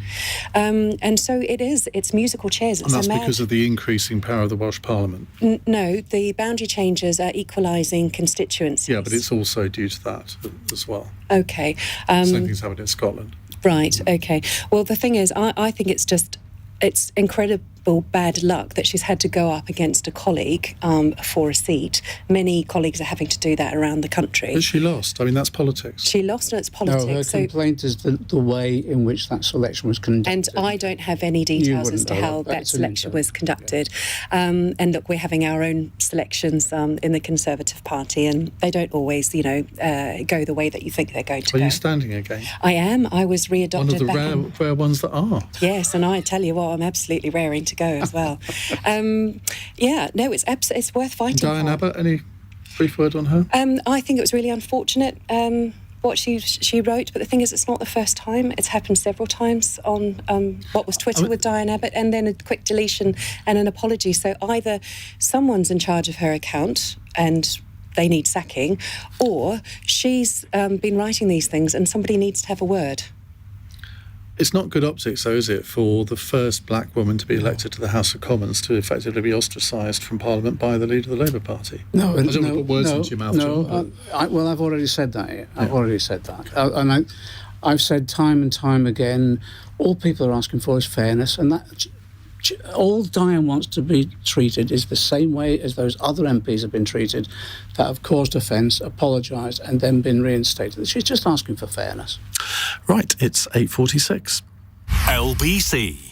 And so it's musical chairs. And that's because of the increasing power of the Welsh Parliament. No, the boundary changes are equalising constituencies. Yeah, but it's also due to that as well. Okay. Same thing's happened in Scotland. Right, okay. Well, the thing is, I think it's incredible bad luck that she's had to go up against a colleague for a seat. Many colleagues are having to do that around the country. But she lost. I mean, that's politics. She lost, and it's politics. No, her complaint is the way in which that selection was conducted. And I don't have any details as to how that selection was conducted. And look, we're having our own selections in the Conservative Party, and they don't always, go the way that you think they're going to go. Are you standing again? I am. I was readopted. One of the rare ones that are. Yes, and I tell you what, I'm absolutely raring to go as well. It's worth fighting Diane for. Abbott, any brief word on her? I think it was really unfortunate what she wrote, but the thing is, it's not the first time. It's happened several times on what was Twitter with Diane Abbott, and then a quick deletion and an apology. So either someone's in charge of her account and they need sacking, or she's been writing these things and somebody needs to have a word. It's not good optics, though, is it, for the first black woman to be elected to the House of Commons to effectively be ostracised from Parliament by the leader of the Labour Party? No, I don't want to put words into your mouth, John. I've already said that. I've already said that. And I've said time and time again, all people are asking for is fairness, and that all Diane wants to be treated is the same way as those other MPs have been treated that have caused offence, apologised and then been reinstated. She's just asking for fairness. Right, it's 8:46. LBC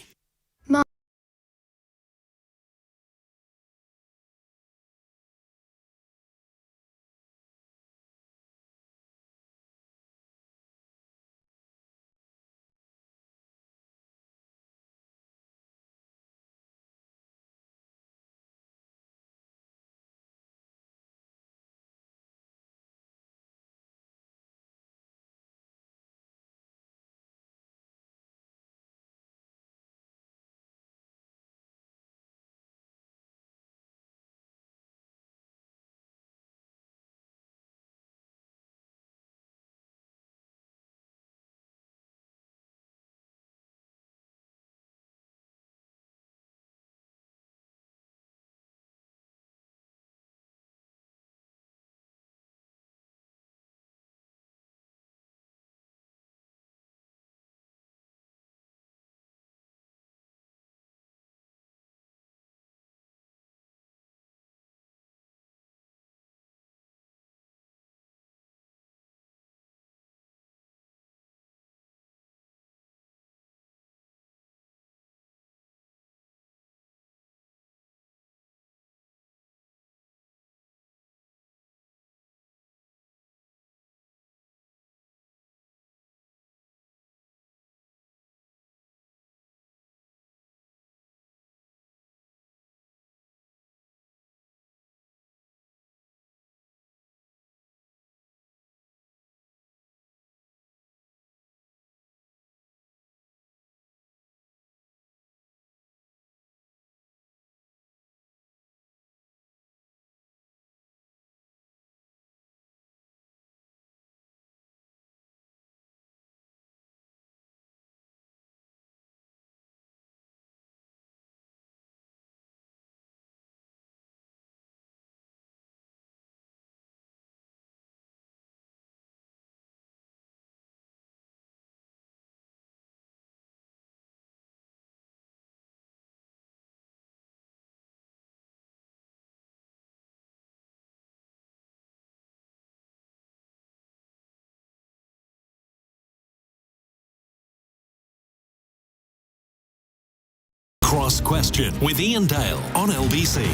Cross Question with Iain Dale on LBC.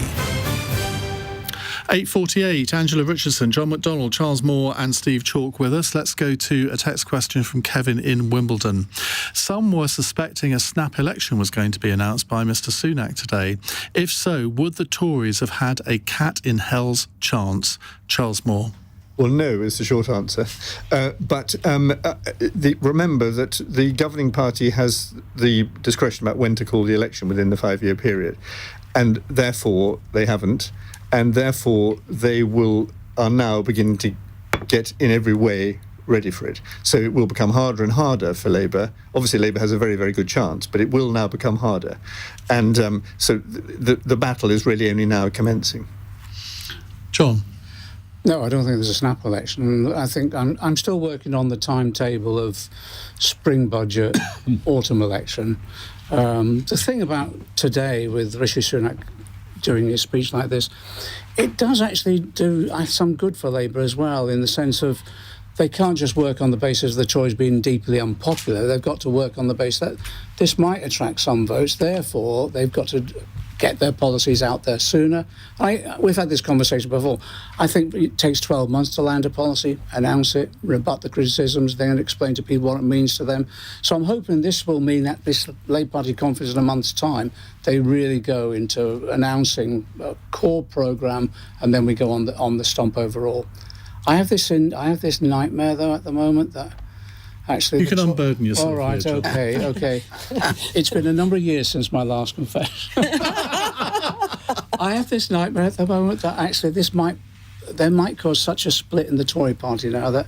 8:48, Angela Richardson, John McDonnell, Charles Moore and Steve Chalke with us. Let's go to a text question from Kevin in Wimbledon. Some were suspecting a snap election was going to be announced by Mr Sunak today. If so, would the Tories have had a cat in hell's chance? Charles Moore. Well, no is the short answer. But remember that the governing party has the discretion about when to call the election within the 5-year period. And therefore, they haven't. And therefore, they are now beginning to get in every way ready for it. So it will become harder and harder for Labour. Obviously, Labour has a very, very good chance, but it will now become harder. And so the battle is really only now commencing. John? No, I don't think there's a snap election. I think I'm still working on the timetable of spring budget, autumn election. The thing about today with Rishi Sunak during his speech like this, it does actually do some good for Labour as well, in the sense of they can't just work on the basis of the Tories being deeply unpopular. They've got to work on the basis that this might attract some votes. Therefore, they've got to get their policies out there sooner. We've had this conversation before. I think it takes 12 months to land a policy, announce it, rebut the criticisms, then explain to people what it means to them. So I'm hoping this will mean that this Labour Party conference in a month's time, they really go into announcing a core programme, and then we go on the stomp overall. I have this nightmare though at the moment that actually you can unburden yourself. All right, here, okay. It's been a number of years since my last confession. I have this nightmare at the moment that actually they might cause such a split in the Tory party now that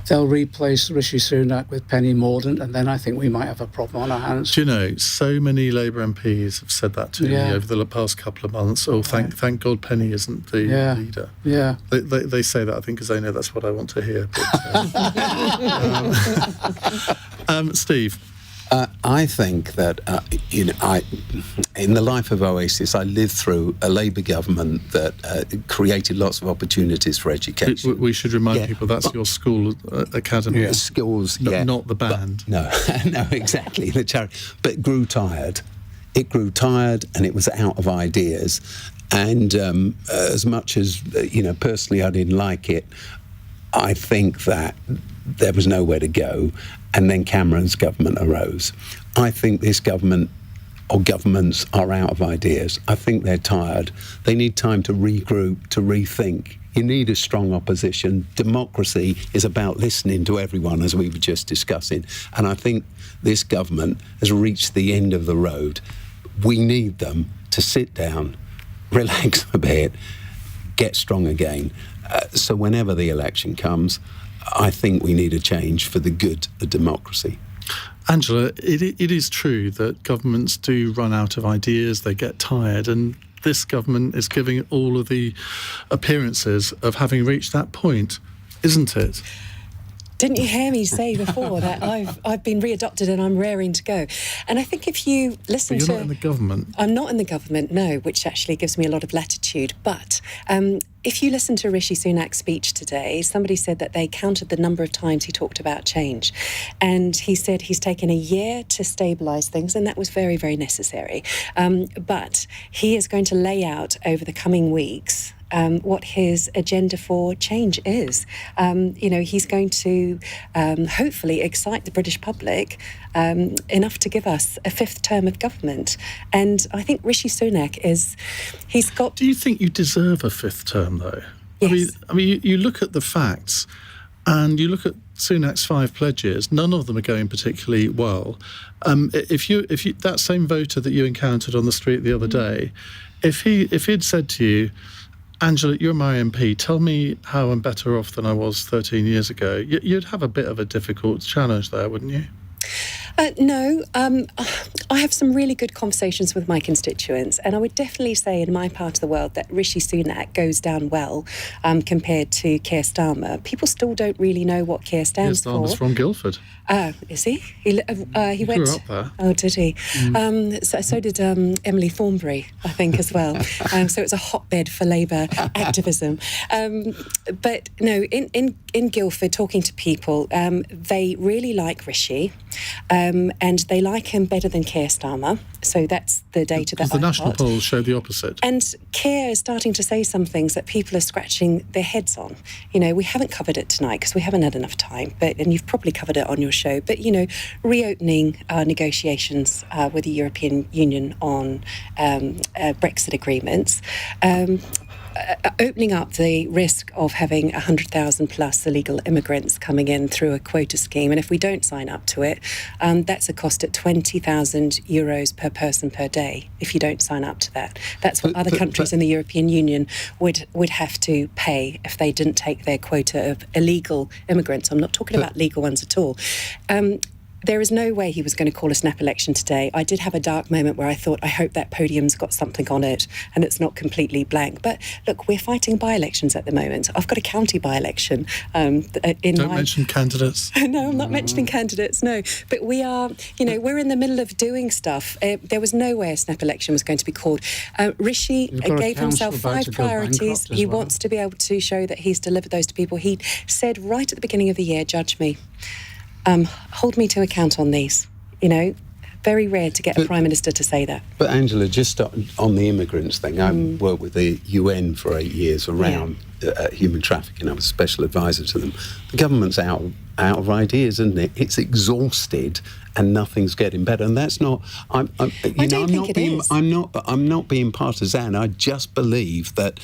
they'll replace Rishi Sunak with Penny Mordaunt, and then I think we might have a problem on our hands. Do you know, so many Labour MPs have said that to me over the past couple of months. Oh, thank God Penny isn't the leader. Yeah. They say that, I think, because they know that's what I want to hear. But, Steve? I think that, in the life of Oasis, I lived through a Labour government that created lots of opportunities for education. We should remind people that's your school academy. Yeah. Schools, not the band. No, exactly, the charity. But it grew tired. And it was out of ideas. And as much as, personally I didn't like it, I think that there was nowhere to go. And then Cameron's government arose. I think this government or governments are out of ideas. I think they're tired. They need time to regroup, to rethink. You need a strong opposition. Democracy is about listening to everyone, as we were just discussing. And I think this government has reached the end of the road. We need them to sit down, relax a bit, get strong again. So whenever the election comes, I think we need a change for the good of democracy. Angela, it is true that governments do run out of ideas, they get tired, and this government is giving all of the appearances of having reached that point, isn't it? Didn't you hear me say before that I've been readopted and I'm raring to go? And I think if you listen You're not in the government. I'm not in the government, no, which actually gives me a lot of latitude. But if you listen to Rishi Sunak's speech today, somebody said that they counted the number of times he talked about change. And he said he's taken a year to stabilise things, and that was very, very necessary. But he is going to lay out over the coming weeks what his agenda for change is. He's going to hopefully excite the British public enough to give us a 5th term of government. And I think Rishi Sunak he's got... Do you think you deserve a 5th term, though? Yes. I mean, you look at the facts and you look at Sunak's 5 pledges, none of them are going particularly well. If you that same voter that you encountered on the street the other day, if he'd said to you, Angela, you're my MP, tell me how I'm better off than I was 13 years ago, you'd have a bit of a difficult challenge there, wouldn't you? No, I have some really good conversations with my constituents, and I would definitely say in my part of the world that Rishi Sunak goes down well compared to Keir Starmer. People still don't really know what Keir stands for. Keir Starmer's from Guildford. Is he? He went. Grew up there. Oh, did he? So did Emily Thornberry, I think, as well. So it's a hotbed for Labour activism. But no, in Guildford, talking to people, they really like Rishi. and they like him better than Keir Starmer. So that's the data that the national polls show the opposite. And Keir is starting to say some things that people are scratching their heads on. You know, we haven't covered it tonight because we haven't had enough time, and you've probably covered it on your show, but, you know, reopening our negotiations with the European Union on Brexit agreements, opening up the risk of having 100,000 plus illegal immigrants coming in through a quota scheme. And if we don't sign up to it, that's a cost at €20,000 per person per day if you don't sign up to that. That's what other countries in the European Union would have to pay if they didn't take their quota of illegal immigrants. I'm not talking about legal ones at all. There is no way he was going to call a snap election today. I did have a dark moment where I thought, I hope that podium's got something on it and it's not completely blank. But look, we're fighting by-elections at the moment. I've got a county by-election. Don't mention candidates. No, I'm not mentioning candidates, no. But we are, you know, we're in the middle of doing stuff. There was no way a snap election was going to be called. Rishi gave himself 5 priorities. He wants to be able to show that he's delivered those to people. He said right at the beginning of the year, judge me. Hold me to account on these. You know, very rare to get a Prime Minister to say that. But Angela, just on the immigrants thing, I worked with the UN for 8 years around human trafficking. I was a special advisor to them. The government's out of ideas, isn't it? It's exhausted and nothing's getting better. And that's not. I'm not being partisan. I just believe that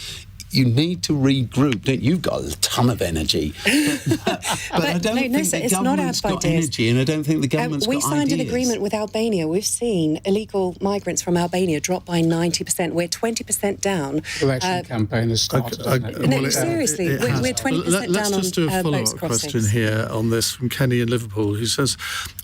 you need to regroup. You've got a ton of energy, but I don't think the government's got energy, and I don't think the government's got ideas. We signed an agreement with Albania. We've seen illegal migrants from Albania drop by 90%. We're 20% down. Election campaign has started. Seriously, we're 20% down on Let's just do a follow-up question here on this from Kenny in Liverpool, who says,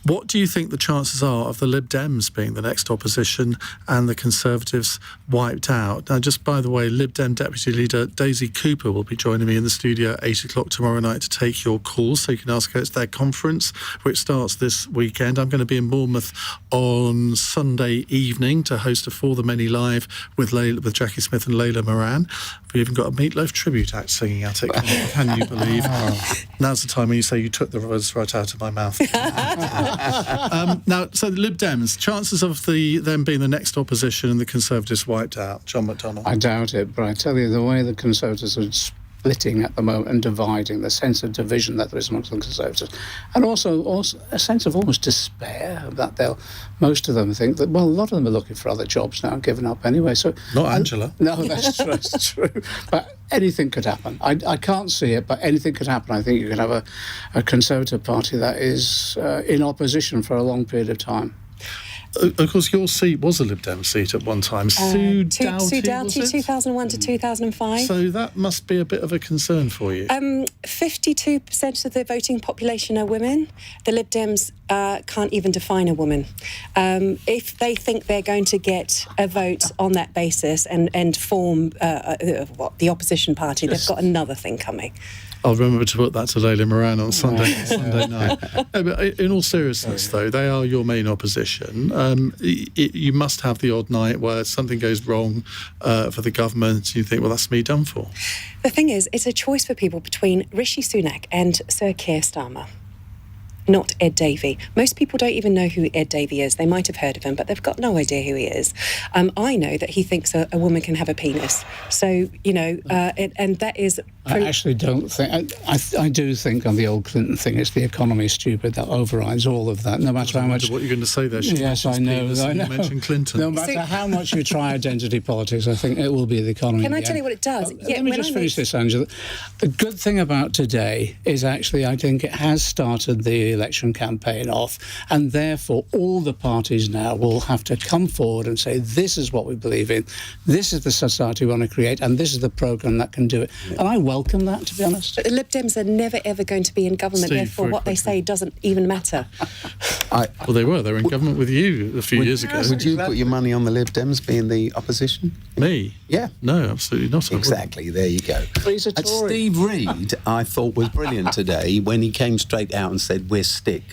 what do you think the chances are of the Lib Dems being the next opposition and the Conservatives wiped out? Now, just by the way, Lib Dem Deputy Leader Daisy Cooper will be joining me in the studio at 8 o'clock tomorrow night to take your calls, so you can ask her. It's their conference, which starts this weekend. I'm going to be in Bournemouth on Sunday evening to host a For the Many Live with Jackie Smith and Layla Moran. We even got a Meatloaf tribute act singing at it. Can you believe? Now's the time when you say you took the words right out of my mouth. Now, so the Lib Dems, chances of them being the next opposition and the Conservatives wiped out. John McDonnell. I doubt it, but I tell you, the way the Conservatives are splitting at the moment and dividing, the sense of division that there is amongst the Conservatives, and also a sense of almost despair that most of them think that, well, a lot of them are looking for other jobs now and giving up anyway. So not Angela. No, that's true. But anything could happen. I can't see it, but anything could happen. I think you could have a Conservative Party that is in opposition for a long period of time. Of course, your seat was a Lib Dem seat at one time. Sue Doughty, 2001 to 2005. So that must be a bit of a concern for you. 52% of the voting population are women. The Lib Dems can't even define a woman. If they think they're going to get a vote on that basis and form the opposition party, they've got another thing coming. I'll remember to put that to Layla Moran on Sunday night. No, but in all seriousness, though, they are your main opposition. You must have the odd night where something goes wrong for the government. You think, well, that's me done for. The thing is, it's a choice for people between Rishi Sunak and Sir Keir Starmer, not Ed Davey. Most people don't even know who Ed Davey is. They might have heard of him, but they've got no idea who he is. I know that he thinks a woman can have a penis. So, you know, and that is... I actually don't think... I do think on the old Clinton thing, it's the economy stupid that overrides all of that, no matter how much... What you're going to say there. Yes, I know. You mentioned Clinton. No matter how much you try identity politics, I think it will be the economy. Can I tell you what it does? Let me just finish this, Angela. The good thing about today is actually I think it has started the election campaign off, and therefore all the parties now will have to come forward and say, this is what we believe in, this is the society we want to create, and this is the programme that can do it. Yeah. And I welcome that, to be honest. But the Lib Dems are never, ever going to be in government, therefore what they say doesn't even matter. Well, they were in government with you a few years ago. Would you put your money on the Lib Dems being the opposition? Me? Yeah. No, absolutely not. Exactly, there you go. He's a Tory. Steve Reid, I thought, was brilliant today when he came straight out and said, we're stick.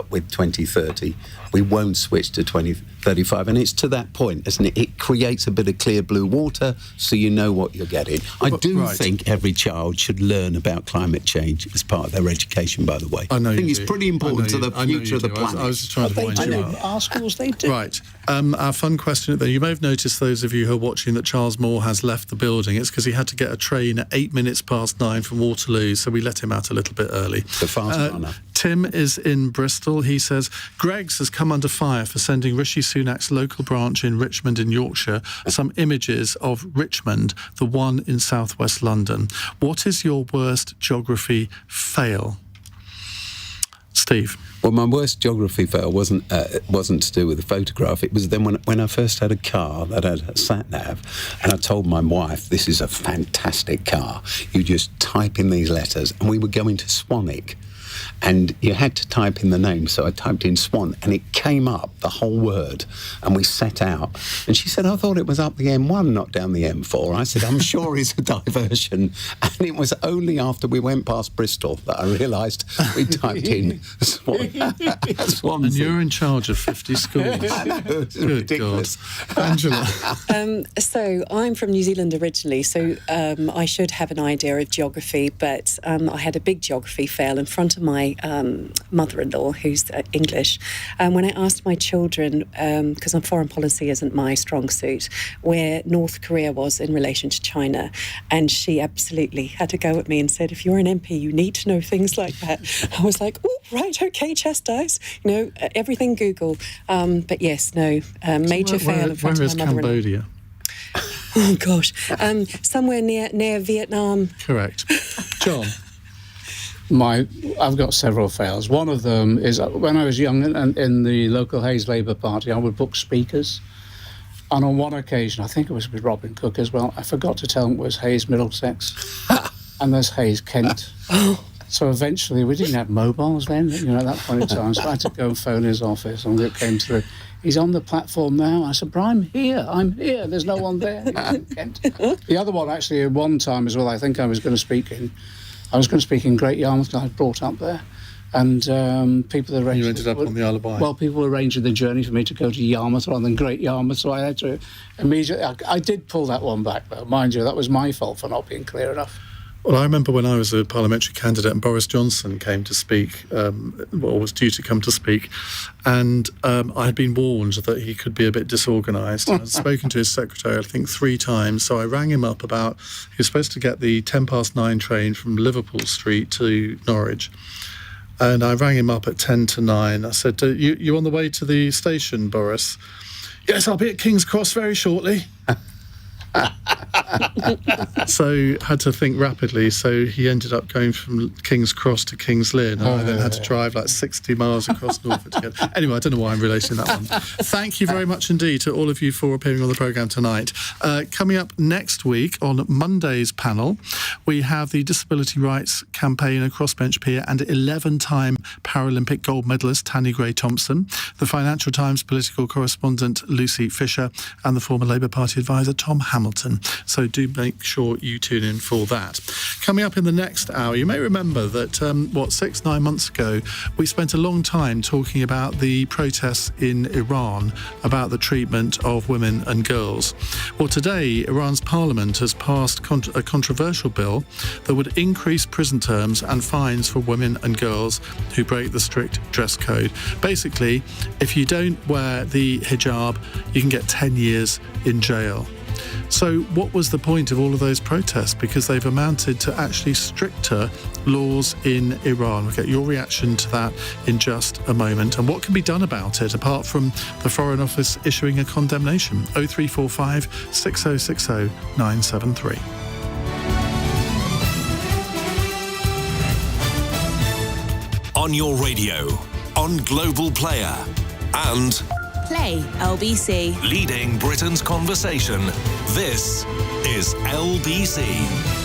with 2030. We won't switch to 2035. And it's to that point, isn't it? It creates a bit of clear blue water so you know what you're getting. I do think every child should learn about climate change as part of their education, by the way. I think it's pretty important to the future of the planet. I was just trying to wind you up. Our schools, they do. Right. Our fun question, you may have noticed, those of you who are watching, that Charles Moore has left the building. It's because he had to get a train at 9:08 from Waterloo, so we let him out a little bit early. The fast runner. Tim is in Bristol. He says, Greggs has come under fire for sending Rishi Sunak's local branch in Richmond in Yorkshire some images of Richmond, the one in southwest London. What is your worst geography fail? Steve? Well, my worst geography fail wasn't to do with the photograph. It was then when I first had a car that had a sat-nav, and I told my wife, this is a fantastic car. You just type in these letters, and we were going to Swanwick. And you had to type in the name, so I typed in Swan, and it came up, the whole word, and we set out. And she said, I thought it was up the M1, not down the M4. I said, I'm sure it's a diversion. And it was only after we went past Bristol that I realised we typed in Swan. And you're in charge of 50 schools. I know, it's ridiculous. God. Angela? So I'm from New Zealand originally, so I should have an idea of geography, but I had a big geography fail in front of my mother-in-law, who's English. When I asked my children, because foreign policy isn't my strong suit, where North Korea was in relation to China, and she absolutely had to go at me and said, if you're an MP, you need to know things like that. I was like, oh, right, okay, chastise. Everything Google. But yes, no, major fail in front of my mother-in-law. Where is Cambodia? Oh, gosh. Somewhere near Vietnam. Correct. John? I've got several fails. One of them is when I was young and in the local Hayes Labour Party, I would book speakers. And on one occasion, I think it was with Robin Cook as well, I forgot to tell him it was Hayes Middlesex and there's Hayes Kent. So eventually, we didn't have mobiles then, at that point in time, so I had to go and phone his office, and it came through. He's on the platform now. I said, but I'm here. There's no one there. Kent. The other one, actually, at one time as well, I think I was going to speak in Great Yarmouth. I was brought up there, and people arranged. You ended up on the Isle of Wight. Well, people arranged the journey for me to go to Yarmouth rather than Great Yarmouth, so I had to immediately. I did pull that one back, though. Mind you, that was my fault for not being clear enough. Well, I remember when I was a parliamentary candidate and Boris Johnson came to speak, or was due to come to speak, and I had been warned that he could be a bit disorganised. I'd spoken to his secretary, I think, 3 times, so I rang him up he was supposed to get the 9:10 train from Liverpool Street to Norwich, and I rang him up at 9:10. I said, you on the way to the station, Boris? Yes, I'll be at King's Cross very shortly. So had to think rapidly, so he ended up going from King's Cross to King's Lynn, and I then had to drive like 60 miles across Norfolk to get. Anyway, I don't know why I'm relating that one. Thank you very much indeed to all of you for appearing on the programme tonight. Coming up next week on Monday's panel, we have the Disability Rights Campaign and Crossbench peer and 11-time Paralympic gold medalist Tanni Gray-Thompson, the Financial Times political correspondent Lucy Fisher, and the former Labour Party advisor Tom Hamilton. So do make sure you tune in for that. Coming up in the next hour, you may remember that, 6-9 months ago, we spent a long time talking about the protests in Iran, about the treatment of women and girls. Well, today, Iran's parliament has passed a controversial bill that would increase prison terms and fines for women and girls who break the strict dress code. Basically, if you don't wear the hijab, you can get 10 years in jail. So what was the point of all of those protests? Because they've amounted to actually stricter laws in Iran. We'll get your reaction to that in just a moment. And what can be done about it, apart from the Foreign Office issuing a condemnation? 0345 6060 973. On your radio, on Global Player, and Play LBC. leading Britain's conversation. This is LBC.